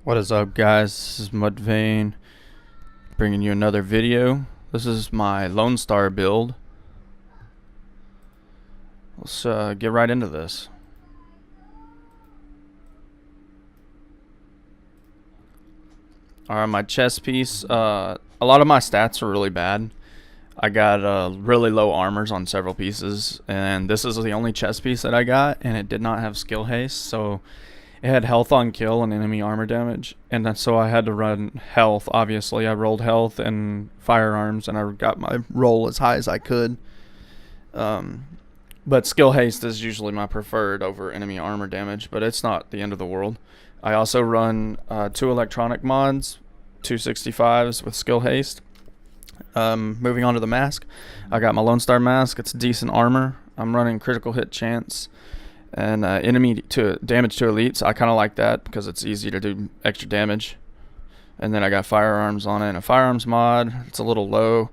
What is up, guys? This is Muddvain bringing you another video. This is my Lonestar build. Let's get right into this. Alright, my chest piece. A lot of my stats are really bad. I got really low armors on several pieces, and this is the only chest piece that I got, and it did not have skill haste, so it had health on kill and enemy armor damage, and then so I had to run health. Obviously, I rolled health and firearms, and I got my roll as high as I could. But skill haste is usually my preferred over enemy armor damage, but it's not the end of the world. I also run 2 electronic mods, 265s with skill haste. Moving on to the mask, I got my Lonestar mask. It's decent armor. I'm running critical hit chance and enemy to damage to elites. I kind of like that because it's easy to do extra damage. And then I got firearms on it, and a firearms mod. It's a little low,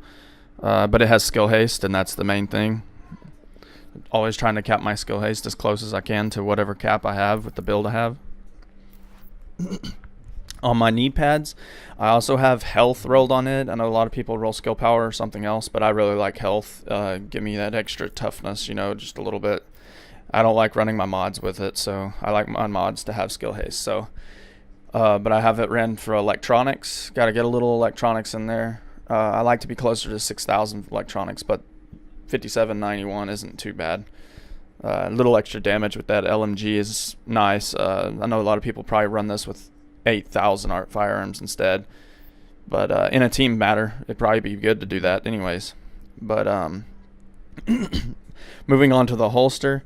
but it has skill haste, and that's the main thing. Always trying to cap my skill haste as close as I can to whatever cap I have with the build I have. On my knee pads, I also have health rolled on it. I know a lot of people roll skill power or something else, but I really like health. Give me that extra toughness, just a little bit. I don't like running my mods with it, so I like my mods to have skill haste. So, but I have it ran for electronics. Got to get a little electronics in there. I like to be closer to 6,000 electronics, but 5791 isn't too bad. A little extra damage with that LMG is nice. I know a lot of people probably run this with 8,000 art firearms instead, but in a team matter, it'd probably be good to do that anyways. But moving on to the holster,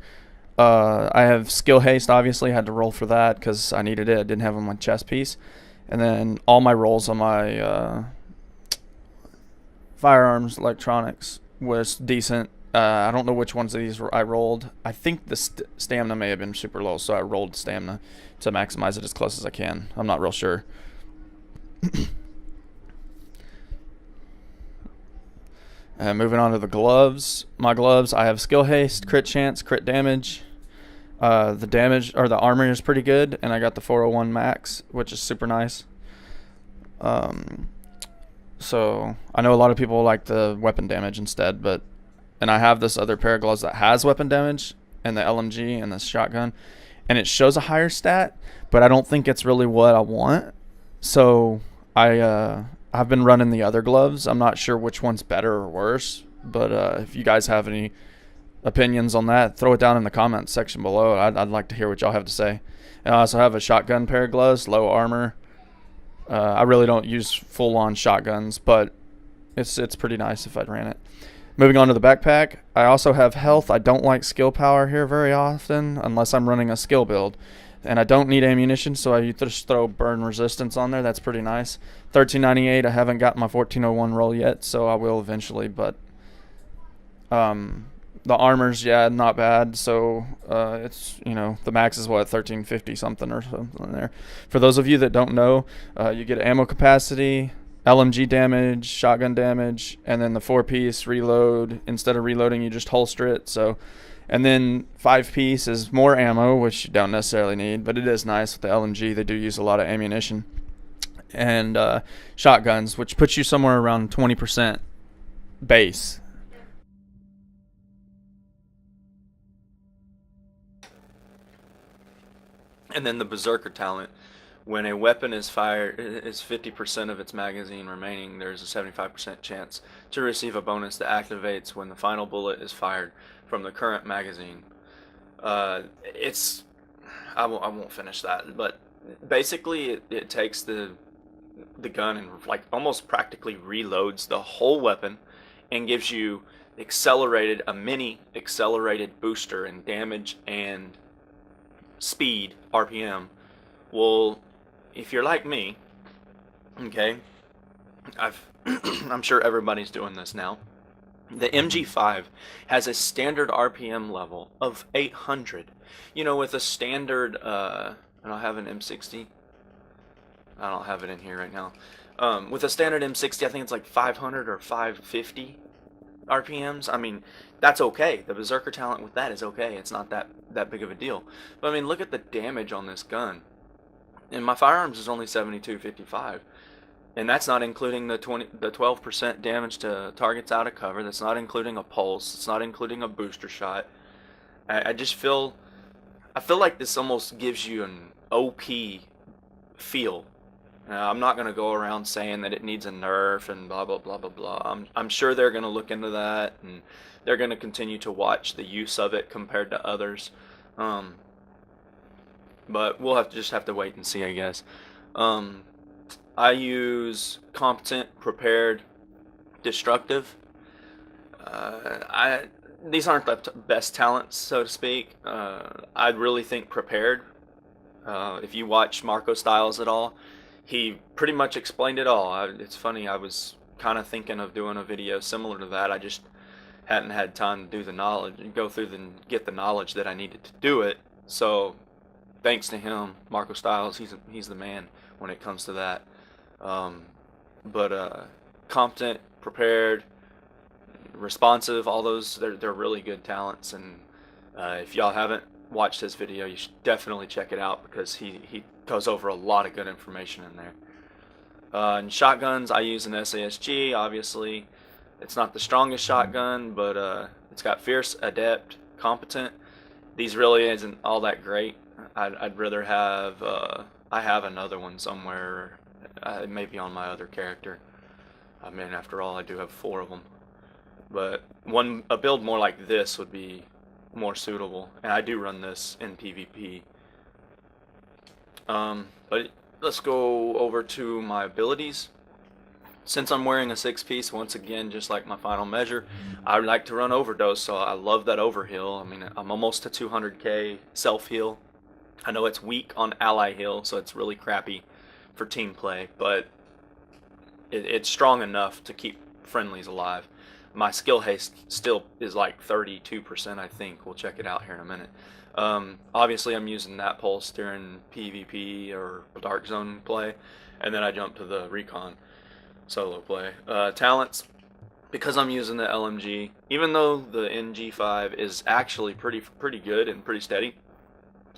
I have skill haste. Obviously, I had to roll for that because I needed it. I didn't have it on my chest piece, and then all my rolls on my firearms electronics was decent. I don't know which ones of these I rolled. I think the stamina may have been super low, so I rolled stamina to maximize it as close as I can. I'm not real sure. Moving on to the gloves. My gloves, I have skill haste, crit chance, crit damage. The damage or the armor is pretty good, and I got the 401 max, which is super nice. So I know a lot of people like the weapon damage instead, and I have this other pair of gloves that has weapon damage and the LMG and the shotgun, and it shows a higher stat, but I don't think it's really what I want. So I've been running the other gloves. I'm not sure which one's better or worse, but if you guys have any opinions on that, throw it down in the comments section below. I'd like to hear what y'all have to say. And I also have a shotgun pair of gloves, low armor. I really don't use full-on shotguns, but it's pretty nice if I ran it. Moving on to the backpack, I also have health. I don't like skill power here very often unless I'm running a skill build. And I don't need ammunition, so I just throw burn resistance on there. That's pretty nice. 1398, I haven't got my 1401 roll yet, so I will eventually. But the armor's, yeah, not bad. So it's, the max is what, 1350 something or something in there. For those of you that don't know, you get ammo capacity, LMG damage, shotgun damage, and then the 4-piece reload. Instead of reloading, you just holster it. So, and then 5-piece is more ammo, which you don't necessarily need, but it is nice with the LMG. They do use a lot of ammunition. And shotguns, which puts you somewhere around 20% base. And then the Berserker talent. When a weapon is fired, is 50% of its magazine remaining, there's a 75% chance to receive a bonus that activates when the final bullet is fired from the current magazine. I won't finish that, but basically it takes the gun and almost practically reloads the whole weapon and gives you a mini accelerated booster in damage and speed RPM. Well, if you're like me, okay, I'm sure everybody's doing this now. The MG5 has a standard RPM level of 800. With a standard, I don't have an M60. I don't have it in here right now. With a standard M60, I think it's like 500 or 550 RPMs. I mean, that's okay. The Berserker talent with that is okay. It's not that big of a deal. But I mean, look at the damage on this gun. and my firearms is only 7255, and that's not including the 12% damage to targets out of cover. That's not including a pulse. It's not including a booster shot. I just feel, I feel like this almost gives you an OP feel. I'm not going to go around saying that it needs a nerf and blah blah blah blah blah. I'm sure they're going to look into that, and they're going to continue to watch the use of it compared to others. But we'll just have to wait and see, I guess. I use competent, prepared, destructive. These aren't the best talents, so to speak. I really think prepared. If you watch Marco Styles at all, he pretty much explained it all. It's funny, I was kind of thinking of doing a video similar to that. I just hadn't had time to do the knowledge and go through and get the knowledge that I needed to do it. So thanks to him, Marco Styles, he's the man when it comes to that. Competent, prepared, responsive, all those, they're really good talents. And if y'all haven't watched his video, you should definitely check it out, because he goes over a lot of good information in there. And shotguns, I use an SASG. Obviously, it's not the strongest shotgun, but it's got fierce, adept, competent. These really isn't all that great. I'd rather have, I have another one somewhere, maybe on my other character. I mean, after all, I do have 4 of them. But a build more like this would be more suitable, and I do run this in PvP. But let's go over to my abilities. Since I'm wearing a 6-piece, once again, just like my final measure, I like to run overdose, so I love that overheal. I mean, I'm almost to 200k self-heal. I know it's weak on ally heal, so it's really crappy for team play, but it's strong enough to keep friendlies alive. My skill haste still is like 32%, I think. We'll check it out here in a minute. Obviously, I'm using that pulse during PvP or Dark Zone play, and then I jump to the Recon solo play. Talents, because I'm using the LMG, even though the NG5 is actually pretty good and pretty steady,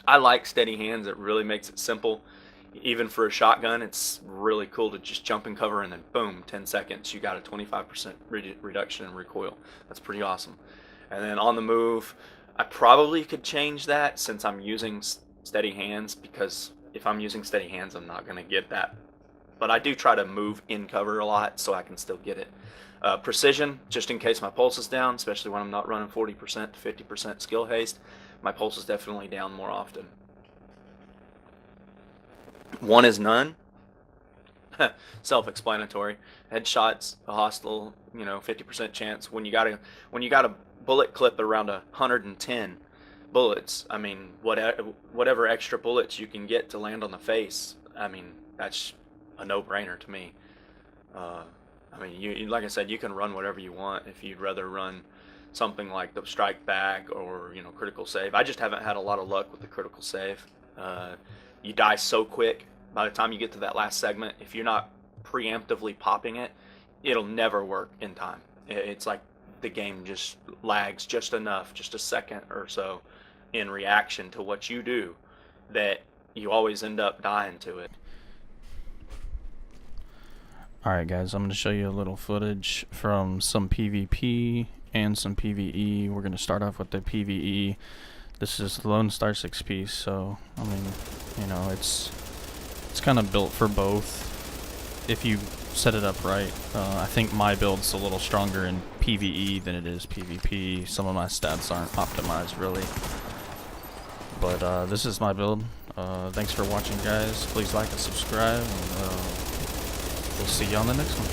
I like steady hands. It really makes it simple. Even for a shotgun, it's really cool to just jump in cover and then boom, 10 seconds, you got a 25% reduction in recoil. That's pretty awesome. And then on the move, I probably could change that since I'm using steady hands, because if I'm using steady hands, I'm not going to get that. But I do try to move in cover a lot so I can still get it. Precision, just in case my pulse is down, especially when I'm not running 40% to 50% skill haste, my pulse is definitely down more often. 1 is none. Self-explanatory. Headshots, a hostile, 50% chance. When you got a bullet clip around 110 bullets, I mean, whatever extra bullets you can get to land on the face, I mean, that's a no-brainer to me. I mean, like I said, you can run whatever you want. If you'd rather run something like the strike back or critical save, I just haven't had a lot of luck with the critical save. You die so quick by the time you get to that last segment. If you're not preemptively popping it, it'll never work in time. It's like the game just lags just enough, just a second or so in reaction to what you do, that you always end up dying to it. Alright guys, I'm going to show you a little footage from some PvP and some PvE. We're going to start off with the PvE. This is Lonestar 6-piece, so I mean, it's kind of built for both if you set it up right. I think my build's a little stronger in PvE than it is PvP. Some of my stats aren't optimized really, but this is my build. Thanks for watching, guys. Please like and subscribe, and we'll see you on the next one.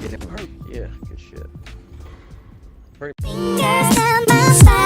Get him. Yeah, good shit. Fingers down my spine.